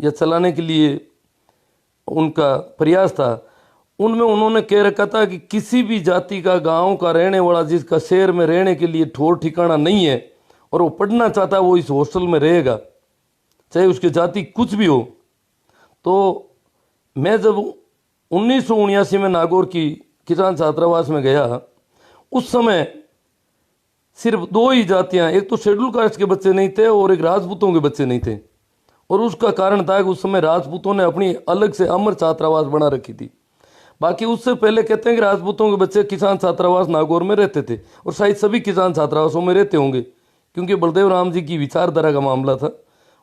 या चलाने के लिए उनका प्रयास था, उनमें उन्होंने कह रखा था कि किसी भी जाति का गांव का रहने वाला जिसका शहर में रहने के लिए ठौर ठिकाना नहीं है और वो पढ़ना चाहता है वो इस हॉस्टल में रहेगा, चाहे उसकी जाति कुछ भी हो। तो मैं जब 1979 में नागौर की किसान छात्रावास में गया, उस समय सिर्फ दो ही जातियां, एक तो शेड्यूल कास्ट के बच्चे नहीं थे और एक राजपूतों के बच्चे नहीं थे। और उसका कारण था कि उस समय राजपूतों ने अपनी अलग से अमर छात्रावास बना रखी थी। बाकी उससे पहले कहते हैं कि राजपूतों के बच्चे किसान छात्रावास नागौर में रहते थे और शायद सभी किसान छात्रावासों में रहते होंगे, क्योंकि बलदेव राम जी की विचारधारा का मामला था।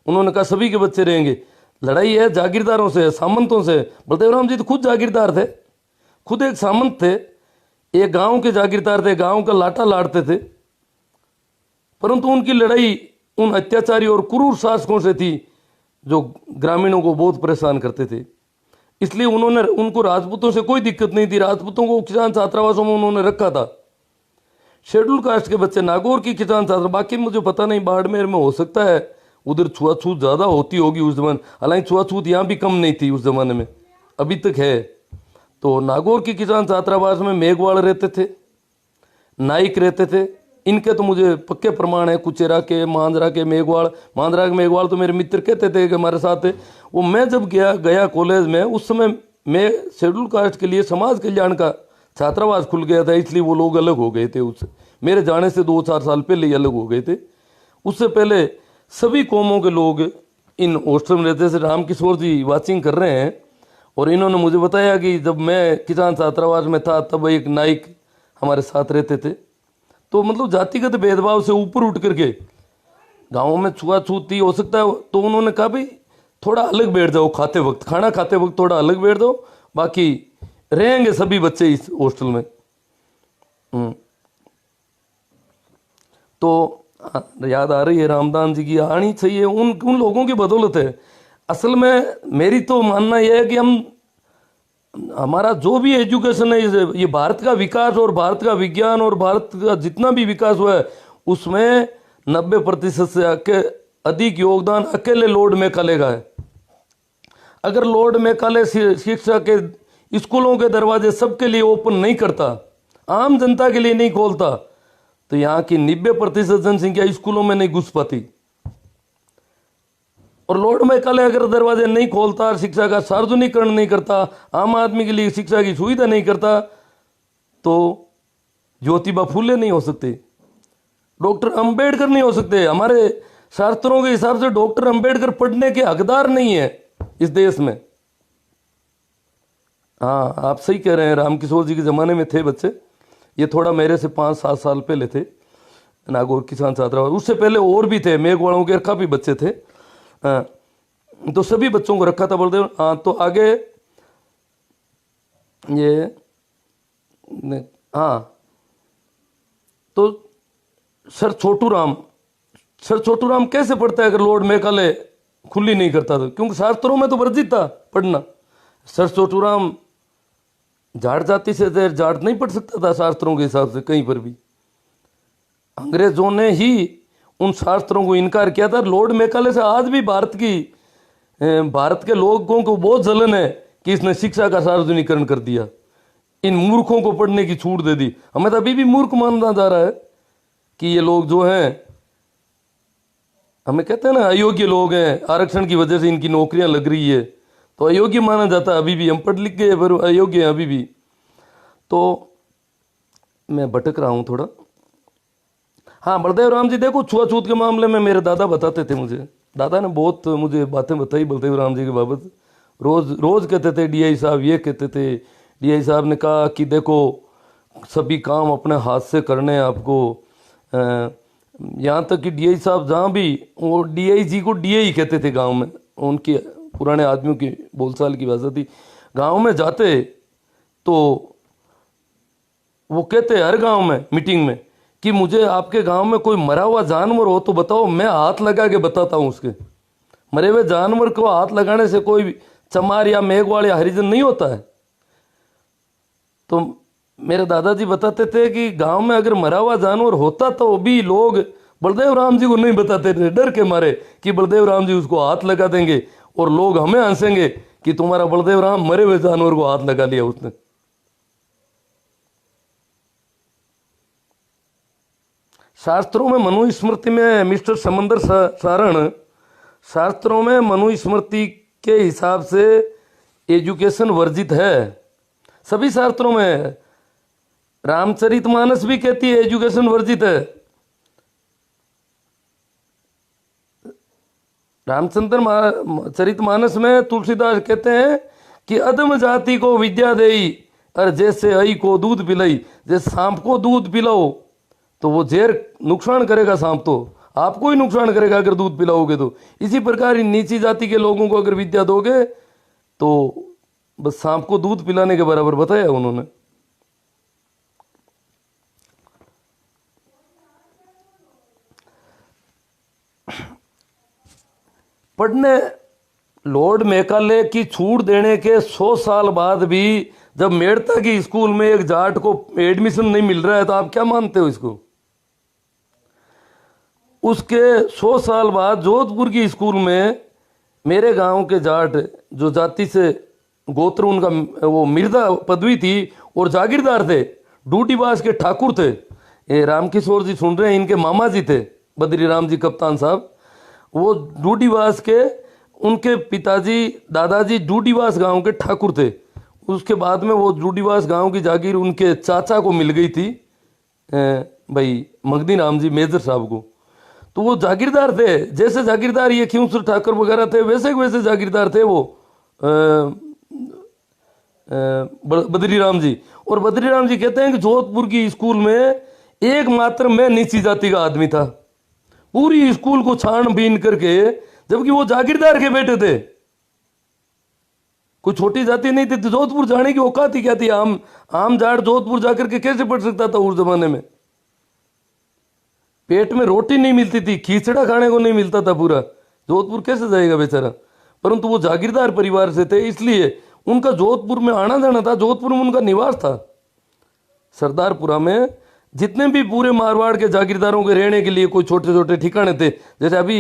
उन्होंने कहा सभी के बच्चे रहेंगे। लड़ाई है जागीरदारों से, सामंतों से। बलदेव राम जी तो खुद जागीरदार थे, खुद एक सामंत थे, एक गांव के जागीरदार थे, गांव का लाटा लाड़ते थे। परंतु उनकी लड़ाई उन अत्याचारी और क्रूर शासकों से थी जो ग्रामीणों को बहुत परेशान करते थे। इसलिए उनको राजपूतों से कोई दिक्कत नहीं थी। राजपूतों को किसान छात्रावासों में उन्होंने रखा था। शेड्यूल कास्ट के बच्चे नागौर की किसान छात्र, बाकी मुझे पता नहीं बाड़मेर में हो सकता है उधर छुआछूत ज़्यादा होती होगी उस जमाने, हालांकि छुआछूत यहाँ भी कम नहीं थी उस जमाने में, अभी तक है। तो नागौर की किसान छात्रावास में मेघवाल रहते थे, नाइक रहते थे। इनके तो मुझे पक्के प्रमाण है, कुचेरा के, मांजरा के मेघवाल। मांजरा के मेघवाल तो मेरे मित्र कहते थे कि हमारे साथ है वो। मैं जब गया कॉलेज में, उस समय मैं शेड्यूल कास्ट के लिए समाज कल्याण का छात्रावास खुल गया था, इसलिए वो लोग अलग हो गए थे। उससे मेरे जाने से 2-4 साल पहले ही अलग हो गए थे। उससे पहले सभी कौमों के लोग इन हॉस्टल में रहते थे। रामकिशोर जी वाचिंग कर रहे हैं और इन्होंने मुझे बताया कि जब मैं किसान छात्रावास में था तब एक नाइक हमारे साथ रहते थे। तो मतलब जातिगत भेदभाव से ऊपर उठ करके गाँवों में छुआछूती हो सकता है, तो उन्होंने कहा भाई थोड़ा अलग बैठ जाओ, खाते वक्त, खाना खाते वक्त थोड़ा अलग बैठ जाओ, बाकी रहेंगे सभी बच्चे इस हॉस्टल में। तो याद आ रही है रामदान जी की, आनी चाहिए। उन लोगों की बदौलत है। असल में मेरी तो मानना यह है कि हमारा जो भी एजुकेशन है, ये भारत का विकास और भारत का विज्ञान और भारत का जितना भी विकास हुआ है उसमें 90% से अधिक योगदान अकेले लॉर्ड मैकाले का है। अगर लॉर्ड मैकाले शिक्षा के स्कूलों के दरवाजे सबके लिए ओपन नहीं करता, आम जनता के लिए नहीं खोलता, तो यहाँ की 90% जनसंख्या स्कूलों में नहीं घुस पाती। और लॉर्ड मैकाले अगर दरवाजे नहीं खोलता, शिक्षा का सार्वजनिकरण नहीं करता, आम आदमी के लिए शिक्षा की सुविधा नहीं करता, तो ज्योतिबा फूले नहीं हो सकते, डॉक्टर अंबेडकर नहीं हो सकते। हमारे शास्त्रों के हिसाब से डॉक्टर अंबेडकर पढ़ने के हकदार नहीं है इस देश में। हाँ, आप सही कह रहे हैं, रामकिशोर जी के ज़माने में थे बच्चे। ये थोड़ा मेरे से 5-7 साल पहले थे नागौर किसान छात्रावास। उससे पहले और भी थे, मेघवाड़ों के काफ़ी बच्चे थे। तो सभी बच्चों को रखा था बलदेव। हाँ, तो आगे ये हाँ, तो सर छोटू राम कैसे पढ़ता है अगर लॉर्ड मैकाले खुली नहीं करता तो? क्योंकि शास्त्रों में तो वर्जित था पढ़ना। सर छोटू राम जाट जाति से थे, जाट नहीं पढ़ सकता था शास्त्रों के हिसाब से कहीं पर भी। अंग्रेजों ने ही उन शास्त्रों को इनकार किया था। लॉर्ड मैकाले से आज भी भारत के लोगों को बहुत जलन है कि इसने शिक्षा का सार्वजनिकरण कर दिया, इन मूर्खों को पढ़ने की छूट दे दी। हमें तो अभी भी मूर्ख माना जा रहा है कि ये लोग जो हैं, हमें कहते हैं ना अयोग्य लोग हैं, आरक्षण की वजह से इनकी नौकरियां लग रही है, तो अयोग्य माना जाता है अभी भी। हम पढ़ लिख गए पर अयोग्य हैं अभी भी। तो मैं भटक रहा हूँ थोड़ा। हाँ, बलदेव राम जी देखो, छुआछूत के मामले में मेरे दादा बताते थे मुझे। दादा ने बहुत मुझे बातें बताई बलदेव राम जी के बाबत। रोज कहते थे डीआई साहब, ये कहते थे डीआई साहब ने कहा कि देखो सभी काम अपने हाथ से करने हैं आपको। यहाँ तक कि डीआई साहब जहाँ भी, वो डीआई जी को डीआई कहते थे गांव में, उनके पुराने आदमियों की बोलचाल की भाषा थी। गांव में जाते तो वो कहते हर गांव में मीटिंग में कि मुझे आपके गांव में कोई मरा हुआ जानवर हो तो बताओ, मैं हाथ लगा के बताता हूँ उसके। मरे हुए जानवर को हाथ लगाने से कोई चमार या मेघवाड़ या हरिजन नहीं होता है। तो मेरे दादाजी बताते थे कि गांव में अगर मरा हुआ जानवर होता तो भी लोग बलदेव राम जी को नहीं बताते थे, डर के मारे कि बलदेव राम जी उसको हाथ लगा देंगे और लोग हमें हंसेंगे कि तुम्हारा बलदेव राम मरे हुए जानवर को हाथ लगा लिया उसने। शास्त्रों में मनुस्मृति में मिस्टर समंदर सारण, शास्त्रों में मनुस्मृति के हिसाब से एजुकेशन वर्जित है, सभी शास्त्रों में। रामचरितमानस भी कहती है एजुकेशन वर्जित है। रामचंद्र चरितमानस में तुलसीदास कहते हैं कि अधम जाति को विद्या देई, और जैसे आई को दूध पिलाई। जैसे सांप को दूध पिलाओ तो वो जहर नुकसान करेगा, सांप तो आपको ही नुकसान करेगा अगर दूध पिलाओगे तो। इसी प्रकार नीची जाति के लोगों को अगर विद्या दोगे तो बस सांप को दूध पिलाने के बराबर बताया उन्होंने। पढ़ने लॉर्ड मेकाले की छूट देने के 100 साल बाद भी जब मेड़ता की स्कूल में एक जाट को एडमिशन नहीं मिल रहा है तो आप क्या मानते हो इसको? उसके 100 साल बाद जोधपुर की स्कूल में मेरे गांव के जाट, जो जाति से गोत्र उनका वो मिर्जा पदवी थी और जागीरदार थे, डूटीबास के ठाकुर थे। ये रामकिशोर जी सुन रहे हैं, इनके मामा जी थे बद्री राम जी कप्तान साहब। वो डूटीबास के, उनके पिताजी दादाजी डूटीबास गांव के ठाकुर थे। उसके बाद में वो डूटीबास गांव की जागीर उनके चाचा को मिल गई थी, भाई मगदी राम जी मेजर साहब को। तो वो जागीरदार थे, जैसे जागीरदार ये खींवसर ठाकुर वगैरह थे वैसे जागीरदार थे वो बद्री राम जी। और बद्री राम जी कहते हैं कि जोधपुर की स्कूल में एकमात्र मैं नीची जाति का आदमी था, पूरी स्कूल को छानबीन करके, जबकि वो जागीरदार के बेटे थे, कोई छोटी जाति नहीं थी। जोधपुर जाने की औकात ही क्या थी? आम जाट जोधपुर जाकर के कैसे पढ़ सकता था उस जमाने में? पेट में रोटी नहीं मिलती थी, खिचड़ा खाने को नहीं मिलता था पूरा, जोधपुर कैसे जाएगा बेचारा? परंतु वो जागीरदार परिवार से थे, इसलिए उनका जोधपुर में आना जाना था, जोधपुर में उनका निवास था। सरदारपुरा में जितने भी पूरे मारवाड़ के जागीरदारों के रहने के लिए कोई छोटे छोटे ठिकाने थे, जैसे अभी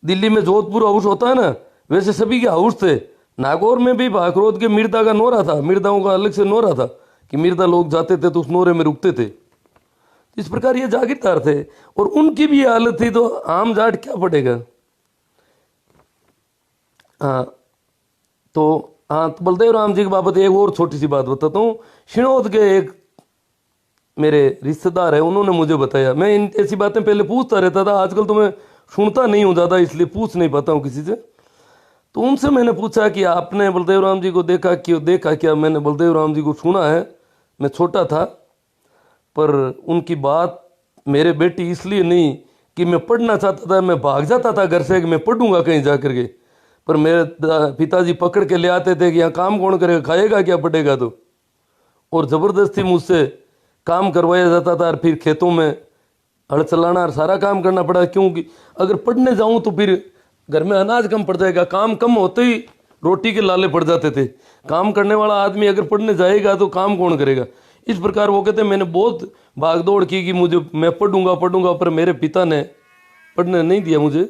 दिल्ली में जोधपुर हाउस होता है ना, वैसे सभी के हाउस थे। नागौर में भी भाखरोद के मिर्दा का नोरा था, मिर्दाओं का अलग से नोरा था कि मिर्दा लोग जाते थे तो उस नोरे में रुकते थे। इस प्रकार ये जागीरदार थे और उनकी भी हालत थी, तो आम जाट क्या पड़ेगा? तो बलदेव राम जी की बाबत एक और छोटी सी बात बताता हूँ। शिनोद के एक मेरे रिश्तेदार है, उन्होंने मुझे बताया, मैं इन ऐसी बातें पहले पूछता रहता था, आजकल तो मैं सुनता नहीं हूँ ज़्यादा, इसलिए पूछ नहीं पाता हूँ किसी से। तो उनसे मैंने पूछा कि आपने बलदेव राम जी को देखा क्या? मैंने बलदेव राम जी को सुना है, मैं छोटा था, पर उनकी बात मेरे बेटी इसलिए नहीं कि मैं पढ़ना चाहता था, मैं भाग जाता था घर से कि मैं पढ़ूंगा कहीं जा कर के, पर मेरे पिताजी पकड़ के ले आते थे कि यहाँ काम कौन करेगा, खाएगा क्या पढ़ेगा तो, और ज़बरदस्ती मुझसे काम करवाया जाता था। और फिर खेतों में हल चलाना और सारा काम करना पड़ा, क्योंकि अगर पढ़ने जाऊँ तो फिर घर में अनाज कम पड़ जाएगा। काम कम होते ही रोटी के लाले पड़ जाते थे। काम करने वाला आदमी अगर पढ़ने जाएगा तो काम कौन करेगा? इस प्रकार वो कहते हैं मैंने बहुत भागदौड़ की कि मैं पढ़ूंगा, पर मेरे पिता ने पढ़ने नहीं दिया मुझे।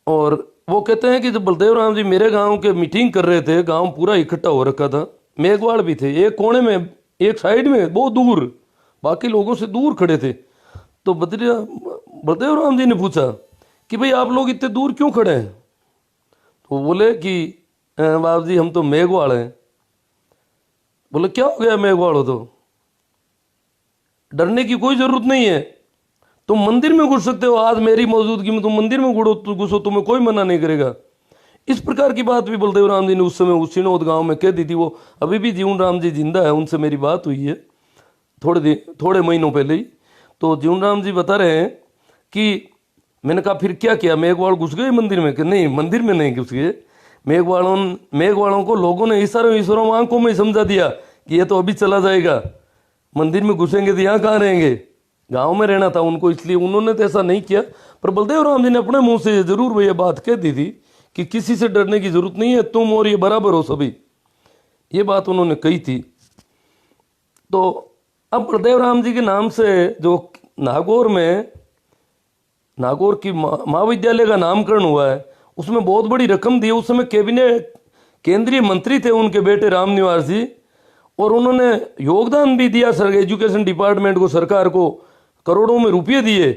और वो कहते हैं कि जब बलदेव राम जी मेरे गांव के मीटिंग कर रहे थे, गांव पूरा इकट्ठा हो रखा था, मेघवाड़ भी थे, एक कोने में, एक साइड में बहुत दूर, बाकी लोगों से दूर खड़े थे। तो बलदेव राम जी ने पूछा कि भाई आप लोग इतने दूर क्यों खड़े हैं? तो बोले कि बाप जी हम तो मेघवाड़ हैं। बोले क्या हो गया मेघवाड़ हो तो? डरने की कोई जरूरत नहीं है, तुम मंदिर में घुस सकते हो, आज मेरी मौजूदगी में तुम मंदिर में घुसो, तुम्हें कोई मना नहीं करेगा। इस प्रकार की बात भी बलदेव राम जी ने उस समय उस सिनोद गांव में कह दी थी। वो अभी भी जीवन राम जी जिंदा है, उनसे मेरी बात हुई है थोड़े महीनों पहले ही। तो जीवन राम जी बता रहे हैं कि मैंने कहा फिर क्या किया, मेघवाड़ घुस गए मंदिर में? कि नहीं, मंदिर में नहीं घुस गए। मेघवाड़ों को लोगों ने ईश्वरों आंखों में समझा दिया कि ये तो अभी चला जाएगा, मंदिर में घुसेंगे तो यहाँ कहाँ रहेंगे, गांव में रहना था उनको, इसलिए उन्होंने तो ऐसा नहीं किया। पर बलदेव राम जी ने अपने मुंह से जरूर वो ये बात कह दी थी कि किसी से डरने की जरूरत नहीं है, तुम और ये बराबर हो सभी, ये बात उन्होंने कही थी। तो अब बलदेव राम जी के नाम से जो नागौर में नागौर की महाविद्यालय का नामकरण हुआ है, उसमें बहुत बड़ी रकम दी। उस समय कैबिनेट केंद्रीय मंत्री थे उनके बेटे रामनिवास जी, और उन्होंने योगदान भी दिया सर एजुकेशन डिपार्टमेंट को, सरकार को करोड़ों में रुपये दिए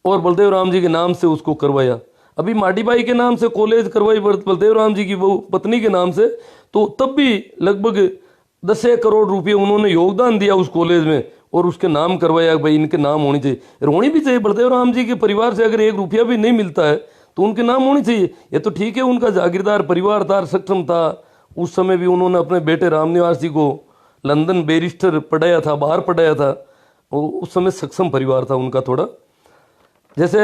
और बलदेव राम जी के नाम से उसको करवाया। अभी माडी बाई के नाम से कॉलेज करवाई बलदेव राम जी की वो पत्नी के नाम से, तो तब भी लगभग 10 करोड़ रुपये उन्होंने योगदान दिया उस कॉलेज में और उसके नाम करवाया। भाई इनके नाम होनी चाहिए, होनी भी चाहिए। बलदेव राम जी के परिवार से अगर 1 रुपया भी नहीं मिलता है तो उनके नाम होनी चाहिए। ये तो ठीक है उनका जागीरदार परिवार था, सक्षम था। उस समय भी उन्होंने अपने बेटे रामनिवास जी को लंदन बैरिस्टर पढ़ाया था, बाहर पढ़ाया था। उस समय सक्षम परिवार था उनका थोड़ा। जैसे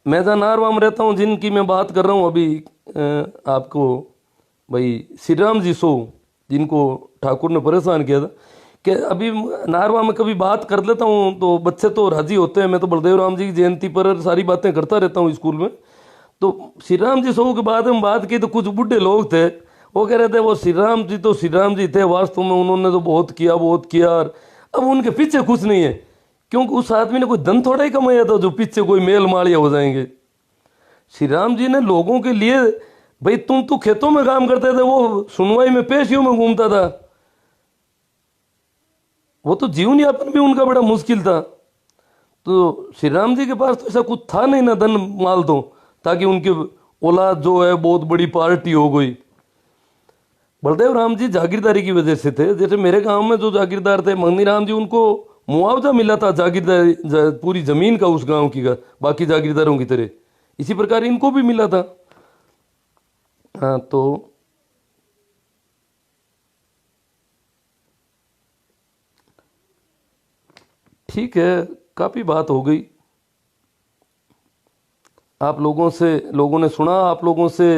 मैं जहाँ नारवा में रहता हूँ, जिनकी मैं बात कर रहा हूँ अभी आपको, भाई श्री राम जी सो, जिनको ठाकुर ने परेशान किया था, कि अभी नारवा में कभी बात कर लेता हूँ तो बच्चे तो राजी होते हैं। मैं तो बलदेव राम जी की जयंती पर सारी बातें करता रहता हूँ स्कूल में। तो श्री राम जी सो के बाद में बात की तो कुछ बुढ़े लोग थे, वो कह रहे थे वो श्री राम जी तो श्री राम जी थे, वास्तव में उन्होंने तो बहुत किया बहुत किया। और अब उनके पीछे कुछ नहीं है, क्योंकि उस आदमी ने कोई धन थोड़ा ही कमाया था जो पीछे कोई मेल मालिया हो जाएंगे। श्री राम जी ने लोगों के लिए, भाई तुम तो खेतों में काम करते थे, वो सुनवाई में पेशियों में घूमता था। वो तो जीवन यापन भी उनका बड़ा मुश्किल था। तो श्री राम जी के पास तो ऐसा कुछ था नहीं ना धन माल, तो ताकि उनकी औलाद जो है बहुत बड़ी पार्टी हो गई। बलदेव राम जी जागीरदारी की वजह से थे। जैसे मेरे गांव में जो जागीरदार थे मंगनी राम जी, उनको मुआवजा मिला था जागीरदारी पूरी जमीन का उस गांव की का, बाकी जागीरदारों की तरह। इसी प्रकार इनको भी मिला था। हाँ, तो ठीक है, काफ़ी बात हो गई। आप लोगों ने सुना। आप लोगों से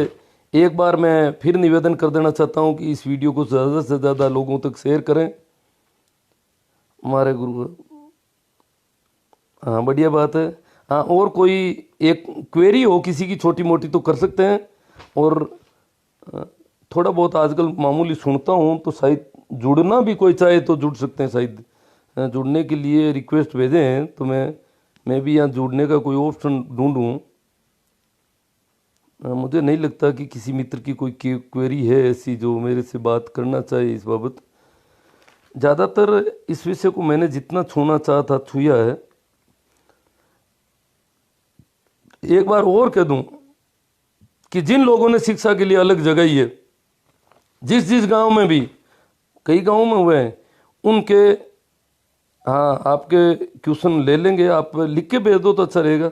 एक बार मैं फिर निवेदन कर देना चाहता हूं कि इस वीडियो को ज़्यादा से ज़्यादा लोगों तक शेयर करें। हमारे गुरु, हाँ बढ़िया बात है। हाँ, और कोई एक क्वेरी हो किसी की छोटी मोटी तो कर सकते हैं। और थोड़ा बहुत आजकल मामूली सुनता हूँ, तो शायद जुड़ना भी कोई चाहे तो जुड़ सकते हैं। शायद जुड़ने के लिए रिक्वेस्ट भेजे हैं तो मैं भी यहाँ जुड़ने का कोई ऑप्शन ढूंढूं। मुझे नहीं लगता कि किसी मित्र की कोई क्वेरी है ऐसी जो मेरे से बात करना चाहे इस बाबत। ज़्यादातर इस विषय को मैंने जितना छूना चाहा था छुआ है। एक बार और कह दूं कि जिन लोगों ने शिक्षा के लिए अलग जगाई है, जिस गांव में भी, कई गांवों में हुए हैं उनके, हाँ आपके क्वेश्चन ले लेंगे। आप लिख के भेज दो तो अच्छा रहेगा।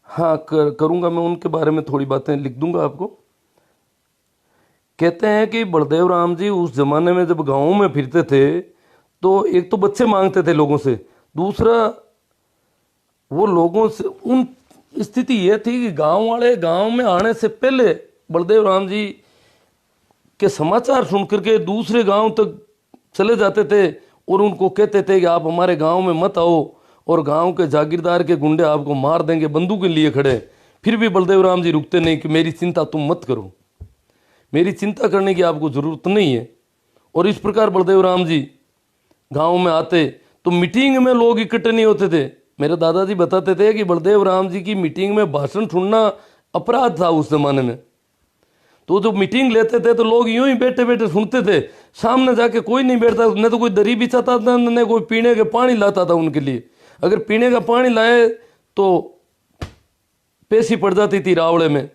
हाँ करूँगा मैं, उनके बारे में थोड़ी बातें लिख दूंगा आपको। कहते हैं कि बलदेव राम जी उस जमाने में जब गाँव में फिरते थे तो एक तो बच्चे मांगते थे लोगों से, दूसरा वो लोगों से, उन स्थिति ये थी कि गांव वाले गांव में आने से पहले बलदेव राम जी के समाचार सुन करके दूसरे गांव तक चले जाते थे और उनको कहते थे कि आप हमारे गांव में मत आओ और गांव के जागीरदार के गुंडे आपको मार देंगे, बंदूक लिए खड़े। फिर भी बलदेव राम जी रुकते नहीं कि मेरी चिंता तुम मत करो, मेरी चिंता करने की आपको ज़रूरत नहीं है। और इस प्रकार बलदेव राम जी गांव में आते तो मीटिंग में लोग इकट्ठे नहीं होते थे। मेरे दादाजी बताते थे कि बलदेव राम जी की मीटिंग में भाषण सुनना अपराध था उस जमाने में। तो जब मीटिंग लेते थे तो लोग यूं ही बैठे बैठे सुनते थे, सामने जाके कोई नहीं बैठता, न तो कोई दरी बिछाता था, न कोई पीने के पानी लाता था उनके लिए। अगर पीने का पानी लाए तो पेशी पड़ जाती थी रावड़े में,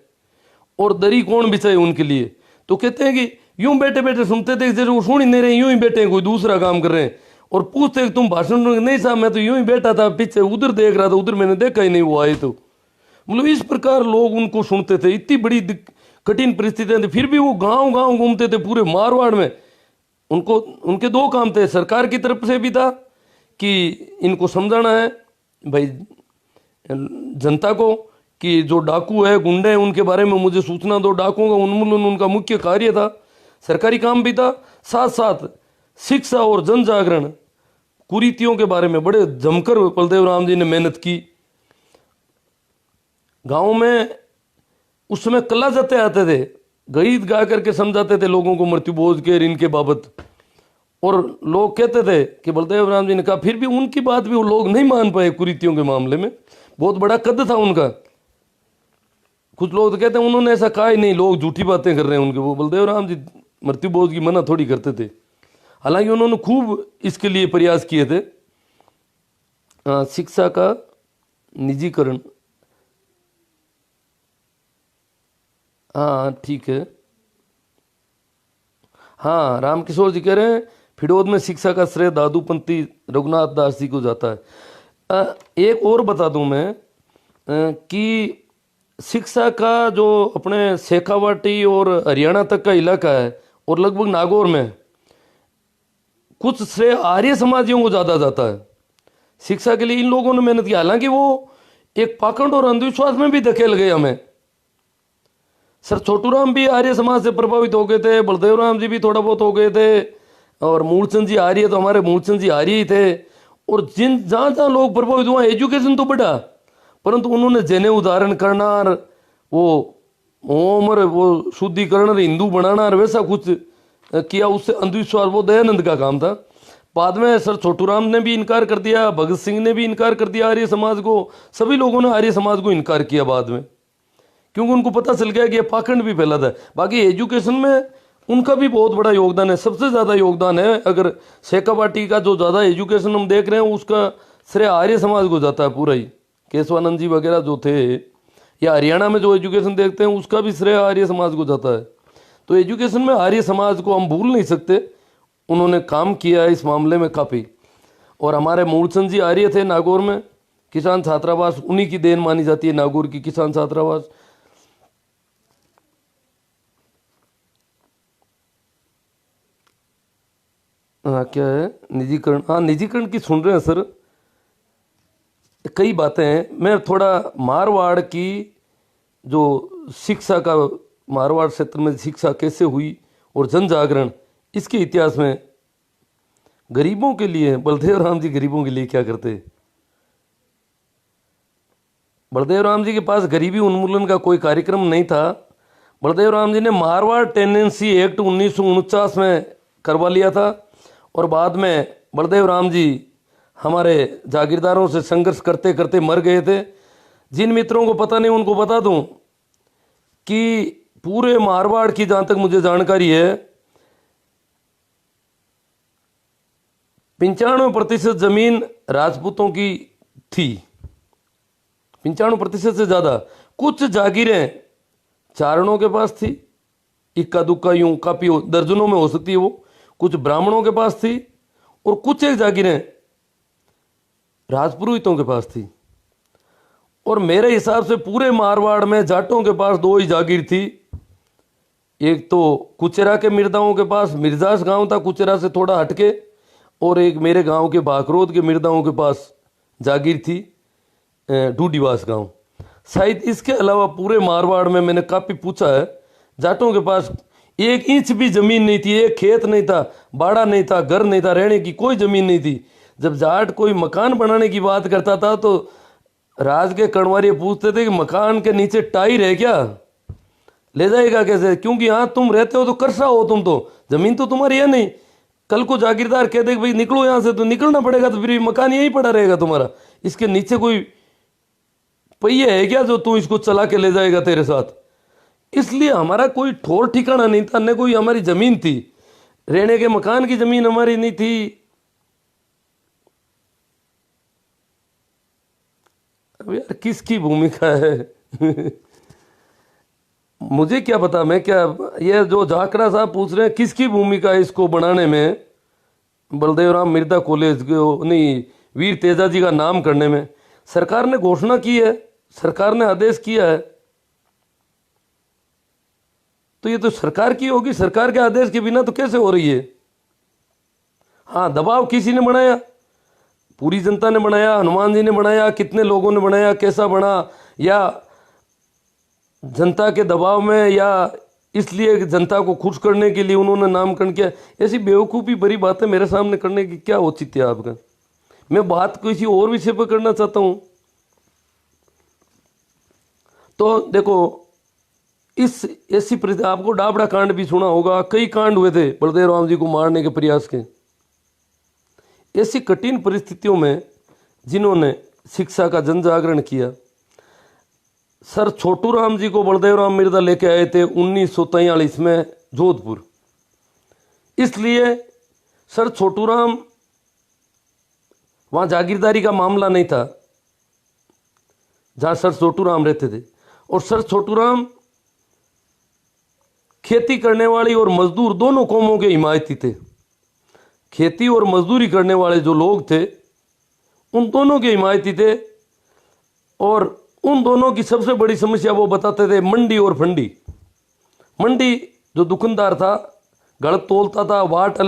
और दरी कौन बिछाए उनके लिए। तो कहते हैं कि यूं बैठे बैठे सुनते थे, जैसे वो सुन ही नहीं रहे, यूं ही बैठे कोई दूसरा काम कर रहे हैं। और पूछते कि तुम भाषण नहीं साहब, मैं तो यूं ही बैठा था पीछे, उधर देख रहा था, उधर मैंने देखा ही नहीं वो आए। तो मतलब इस प्रकार लोग उनको सुनते थे। इतनी बड़ी कठिन परिस्थितियां थी, फिर भी वो गांव गांव घूमते थे पूरे मारवाड़ में। उनको उनके दो काम थे, सरकार की तरफ से भी था कि इनको समझाना है भाई जनता को कि जो डाकू है गुंडे हैं उनके बारे में मुझे सूचना दो, डाकुओं का उन्मूलन उनका मुख्य कार्य था, सरकारी काम भी था। साथ साथ शिक्षा और जन जागरण, कुरीतियों के बारे में बड़े जमकर बलदेव राम जी ने मेहनत की। गांव में उस समय कला जत्ते आते थे, गीत गा करके समझाते थे लोगों को मृत्यु बोझ के इनके बाबत। और लोग कहते थे कि बलदेव राम जी ने कहा, फिर भी उनकी बात भी वो लोग नहीं मान पाए कुरीतियों के मामले में। बहुत बड़ा कद था उनका। कुछ लोग तो कहते हैं उन्होंने ऐसा कहा ही नहीं, लोग झूठी बातें कर रहे हैं उनके। वो बलदेव राम जी मृत्यु भोज की मना थोड़ी करते थे। हालांकि उन्होंने खूब इसके लिए प्रयास किए थे। शिक्षा का निजीकरण, हाँ ठीक है। हाँ, रामकिशोर जी कह रहे हैं फिरौद में शिक्षा का श्रेय दादूपंती रघुनाथ दास जी को जाता है। एक और बता दूं मैं कि शिक्षा का जो अपने शेखावाटी और हरियाणा तक का इलाका है और लगभग नागौर में कुछ श्रेय आर्य समाजियों को ज़्यादा जाता है शिक्षा के लिए। इन लोगों ने मेहनत की, हालांकि वो एक पाखंड और अंधविश्वास में भी धकेल गए हमें। सर छोटूराम भी आर्य समाज से प्रभावित हो गए थे, बलदेव राम जी भी थोड़ा बहुत हो गए थे, और मूलचंद जी आर्य, तो हमारे मूलचंद जी आर्य ही थे। और जिन जहाँ जहाँ लोग प्रभावित हुआ, एजुकेशन तो बढ़ा, परंतु उन्होंने जने उदाहरण करना, वो ओमर वो शुद्धिकरण हिंदू बनाना वैसा कुछ किया, उससे अंधविश्वास, वो दयानंद का काम था। बाद में सर छोटूराम ने भी इनकार कर दिया, भगत सिंह ने भी इनकार कर दिया आर्य समाज को, सभी लोगों ने आर्य समाज को इनकार किया बाद में, क्योंकि उनको पता चल गया कि ये पाखंड भी फैलाता है। बाकी एजुकेशन में उनका भी बहुत बड़ा योगदान है, सबसे ज़्यादा योगदान है। अगर शेखावाटी का जो ज़्यादा एजुकेशन हम देख रहे हैं उसका श्रेय आर्य समाज को जाता है पूरा ही। केशवानंद जी वगैरह जो थे, या हरियाणा में जो एजुकेशन देखते हैं उसका भी श्रेय आर्य समाज को जाता है। तो एजुकेशन में आर्य समाज को हम भूल नहीं सकते, उन्होंने काम किया है इस मामले में काफ़ी। और हमारे मूलचंद जी आर्य थे नागौर में, किसान छात्रावास उन्हीं की देन मानी जाती है, नागौर की किसान छात्रावास। हाँ क्या है निजीकरण, हाँ निजीकरण की सुन रहे हैं सर, कई बातें हैं। मैं थोड़ा मारवाड़ की जो शिक्षा का, मारवाड़ क्षेत्र में शिक्षा कैसे हुई और जन जागरण, इसके इतिहास में गरीबों के लिए बलदेव राम जी गरीबों के लिए क्या करते। बलदेव राम जी के पास गरीबी उन्मूलन का कोई कार्यक्रम नहीं था। बलदेव राम जी ने मारवाड़ टेनेंसी एक्ट 1949 में करवा लिया था, और बाद में बलदेव राम जी हमारे जागीरदारों से संघर्ष करते करते मर गए थे। जिन मित्रों को पता नहीं उनको बता दूं कि पूरे मारवाड़ की जहाँ तक मुझे जानकारी है 95% जमीन राजपूतों की थी, 95% से ज़्यादा। कुछ जागीरें चारणों के पास थी, इक्का दुक्का यूं काफ़ी दर्जनों में हो सकती है वो, कुछ ब्राह्मणों के पास थी, और कुछ एक जागीरें राजपुरोहितों के पास थी। और मेरे हिसाब से पूरे मारवाड़ में जाटों के पास दो ही जागीर थी, एक तो कुचेरा के मिर्दाओं के पास, मिर्जास गांव था कुचेरा से थोड़ा हटके, और एक मेरे गांव के बाकरोद के मिर्दाओं के पास जागीर थी डूडीवास गांव। शायद इसके अलावा पूरे मारवाड़ में मैंने काफ़ी पूछा है, जाटों के पास 1 इंच भी ज़मीन नहीं थी, एक खेत नहीं था, बाड़ा नहीं था, घर नहीं था, रहने की कोई ज़मीन नहीं थी। जब जाट कोई मकान बनाने की बात करता था तो राज के कणवारी पूछते थे कि मकान के नीचे टाइर है क्या, ले जाएगा कैसे, क्योंकि यहाँ तुम रहते हो तो करसा हो, तुम तो ज़मीन तो तुम्हारी है नहीं। कल को जागीरदार कहते कि भाई निकलो यहाँ से, तो निकलना पड़ेगा, तो फिर मकान यहीं पड़ा रहेगा तुम्हारा, इसके नीचे कोई पहिए है क्या जो तू इसको चला के ले जाएगा तेरे साथ। इसलिए हमारा कोई ठोर ठिकाना नहीं था, न कोई हमारी ज़मीन थी, रहने के मकान की ज़मीन हमारी नहीं थी। अब यार किसकी भूमिका है मुझे क्या पता, मैं क्या, ये जो झाकड़ा साहब पूछ रहे हैं किसकी भूमिका है इसको बनाने में, बलदेव राम मिर्दा कॉलेज नहीं, वीर तेजा जी का नाम करने में। सरकार ने घोषणा की है, सरकार ने आदेश किया है, तो ये तो सरकार की होगी, सरकार के आदेश के बिना तो कैसे हो रही है। हाँ, दबाव किसी ने बनाया, पूरी जनता ने बनाया, हनुमान जी ने बनाया, कितने लोगों ने बनाया, कैसा बना, या जनता के दबाव में, या इसलिए जनता को खुश करने के लिए उन्होंने नामकरण किया। ऐसी बेवकूफ़ी भरी बातें मेरे सामने करने की क्या औचित्य है आपका। मैं बात किसी और विषय पर करना चाहता हूँ। तो देखो, इस ऐसी आपको डाबड़ा कांड भी सुना होगा, कई कांड हुए थे बलदेव राम जी को मारने के प्रयास के। ऐसी कठिन परिस्थितियों में जिन्होंने शिक्षा का जन जागरण किया, सर छोटू राम जी को बलदेव राम मिर्जा लेके आए थे 1943 में जोधपुर। इसलिए सर छोटू राम, वहाँ जागीरदारी का मामला नहीं था जहाँ सर छोटू राम रहते थे, और सर छोटू राम खेती करने वाली और मजदूर दोनों कौमों के हिमायती थे। खेती और मजदूरी करने वाले जो लोग थे उन दोनों के हिमायती थे, और उन दोनों की सबसे बड़ी समस्या वो बताते थे मंडी और फंडी। मंडी जो दुकानदार था गलत तोलता था, वाट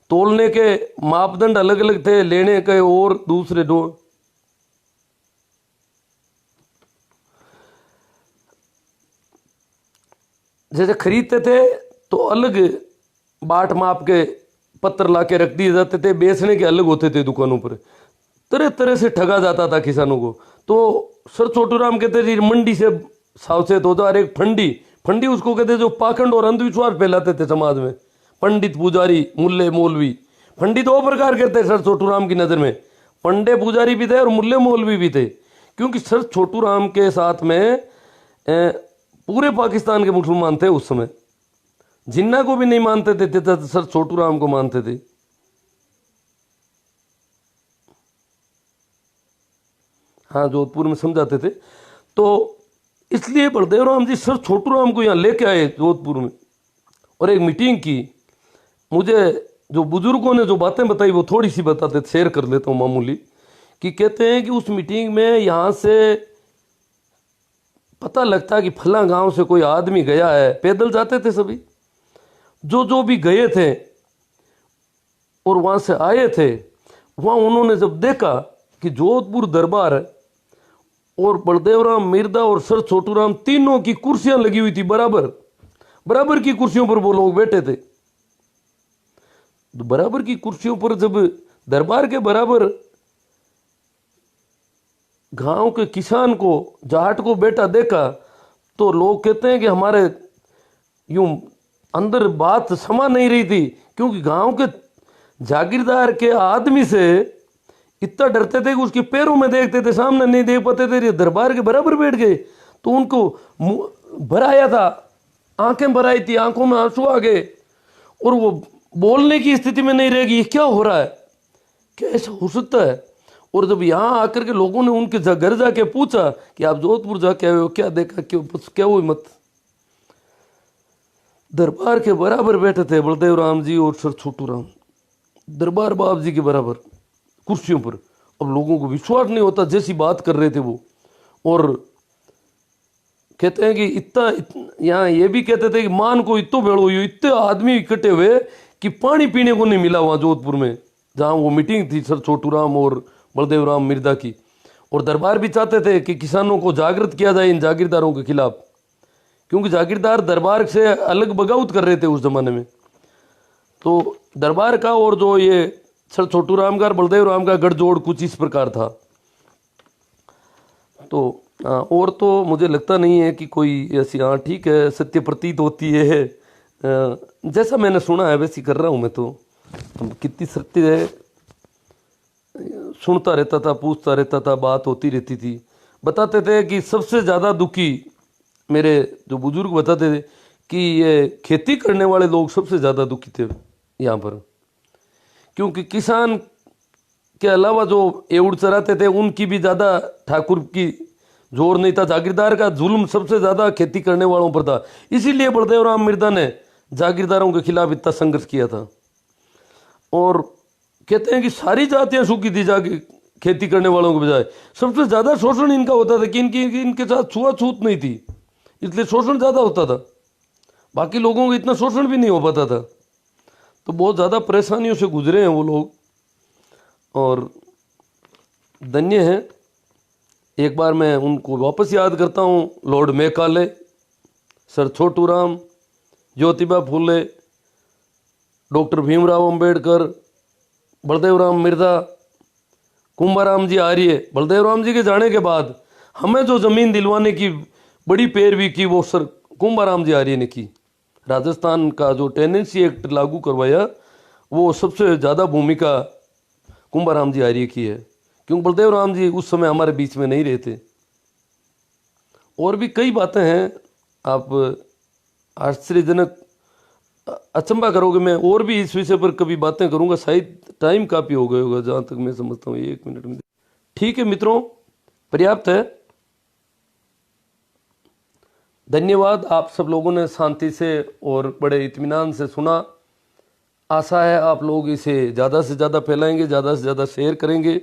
तोलने के मापदंड अलग अलग थे, लेने के और दूसरे दो। जैसे खरीदते थे तो अलग बाट माप के पत्थर ला के रख दिए जाते थे, बेचने के अलग होते थे दुकानों पर। तरह तरह से ठगा जाता था किसानों को। तो सर छोटू राम कहते थे मंडी से सावचेत हो जाओ। एक फंडी, फंडी उसको कहते जो पाखंड और अंधविश्वास फैलाते थे समाज में। पंडित, पुजारी, मुल्ले, मौलवी। फंडी दो प्रकार के थे सर छोटू राम की नज़र में, पंडे पुजारी भी थे और मुल्ले मौलवी भी थे। क्योंकि सर छोटू राम के साथ में पूरे पाकिस्तान के मुसलमान थे उस समय। जिन्ना को भी नहीं मानते थे तो सर छोटू राम को मानते थे। हाँ, जोधपुर में समझाते थे। तो इसलिए बलदेव राम जी सर छोटू राम को यहाँ लेके आए जोधपुर में और एक मीटिंग की। मुझे जो बुजुर्गों ने जो बातें बताई वो थोड़ी सी बताते, शेयर कर लेता हूँ मामूली। कि कहते हैं कि उस मीटिंग में यहाँ से पता लगता कि फला गांव से कोई आदमी गया है। पैदल जाते थे सभी, जो भी गए थे और वहाँ से आए थे, वहाँ उन्होंने जब देखा कि जोधपुर दरबार और बलदेव राम मिर्जा और सर छोटू राम तीनों की कुर्सियां लगी हुई थी, बराबर बराबर की कुर्सियों पर वो लोग बैठे थे। तो बराबर की कुर्सियों पर जब दरबार के बराबर गांव के किसान को, जाट को बैठा देखा, तो लोग कहते हैं कि हमारे यूं अंदर बात समा नहीं रही थी। क्योंकि गांव के जागीरदार के आदमी से इतना डरते थे कि उसके पैरों में देखते थे, सामने नहीं देख पाते थे। दरबार के बराबर बैठ गए तो उनको भराया था, आंखें भराई थी, आंखों में आंसू आ गए और वो बोलने की स्थिति में नहीं रहेगी। क्या हो रहा है, क्या ऐसा हो सकता है? और जब यहाँ आकर के लोगों ने उनके घर जाके पूछा कि आप जोधपुर जाके आए हो, क्या देखा, क्यों, क्या हुई मत। दरबार के बराबर बैठे थे बलदेव राम जी और सर छोटू राम, दरबार बाब जी के बराबर कुर्सियों पर। अब लोगों को विश्वास नहीं होता जैसी बात कर रहे थे वो। और कहते हैं कि इतना यहाँ ये भी कहते थे कि मान को इतो भेड़ हुई, इतने आदमी इकट्ठे हुए कि पानी पीने को नहीं मिला वहाँ जोधपुर में, जहाँ वो मीटिंग थी सर छोटू राम और बलदेव राम मिर्जा की। और दरबार भी चाहते थे कि किसानों को जागृत किया जाए इन जागीरदारों के खिलाफ, क्योंकि जागीरदार दरबार से अलग बगावत कर रहे थे उस जमाने में। तो दरबार का और जो ये सर छोटू राम का और बलदेव राम का गठजोड़ कुछ इस प्रकार था। तो और तो मुझे लगता नहीं है कि कोई ऐसी, हाँ ठीक है, सत्य प्रतीत होती है, जैसा मैंने सुना है वैसी कर रहा हूँ मैं। तो कितनी सत्य है सुनता रहता था, पूछता रहता था, बात होती रहती थी। बताते थे कि सबसे ज़्यादा दुखी, मेरे जो बुजुर्ग बताते थे कि ये खेती करने वाले लोग सबसे ज़्यादा दुखी थे यहाँ पर। क्योंकि किसान के अलावा जो एवड़ चराते थे उनकी भी ज़्यादा ठाकुर की जोर नहीं था। जागीरदार का जुल्म सबसे ज़्यादा खेती करने वालों पर था। इसीलिए बलदेव राम मिर्जा ने जागीरदारों के खिलाफ इतना संघर्ष किया था। और कहते हैं कि सारी जातियां सुखी थी जाके खेती करने वालों के बजाय। सबसे ज़्यादा शोषण इनका होता था कि इनके साथ छुआछूत नहीं थी, इसलिए शोषण ज़्यादा होता था। बाकी लोगों को इतना शोषण भी नहीं हो पाता था। तो बहुत ज़्यादा परेशानियों से गुजरे हैं वो लोग, और धन्य हैं। एक बार मैं उनको वापस याद करता हूँ, Lord Macaulay, sir Chhotu Ram, Jyotiba Phule, doctor Bhimrao Ambedkar, Baldev Ram Mirza, Kumbharam जी आर्य। बलदेव राम जी के जाने के बाद हमें जो ज़मीन दिलवाने की बड़ी पैरवी की वो सर कुंभाराम जी आर्य ने की। राजस्थान का जो टेनेंसी एक्ट लागू करवाया वो सबसे ज़्यादा भूमिका कुंभाराम जी आर्य की है, क्योंकि बलदेव राम जी उस समय हमारे बीच में नहीं रहते। और भी कई बातें हैं, आप आश्चर्यजनक अचंभा करोगे। मैं और भी इस विषय पर कभी बातें करूंगा, शायद टाइम काफ़ी हो गया होगा जहाँ तक मैं समझता हूँ, 1 मिनट में। ठीक है मित्रों, पर्याप्त है। धन्यवाद, आप सब लोगों ने शांति से और बड़े इत्मीनान से सुना। आशा है आप लोग इसे ज़्यादा से ज़्यादा फैलाएंगे, ज़्यादा से ज़्यादा शेयर करेंगे।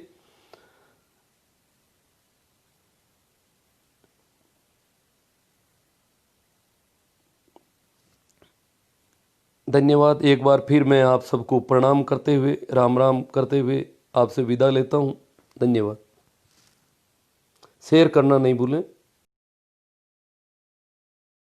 धन्यवाद। एक बार फिर मैं आप सबको प्रणाम करते हुए, राम राम करते हुए आपसे विदा लेता हूँ। धन्यवाद। शेयर करना नहीं भूलें।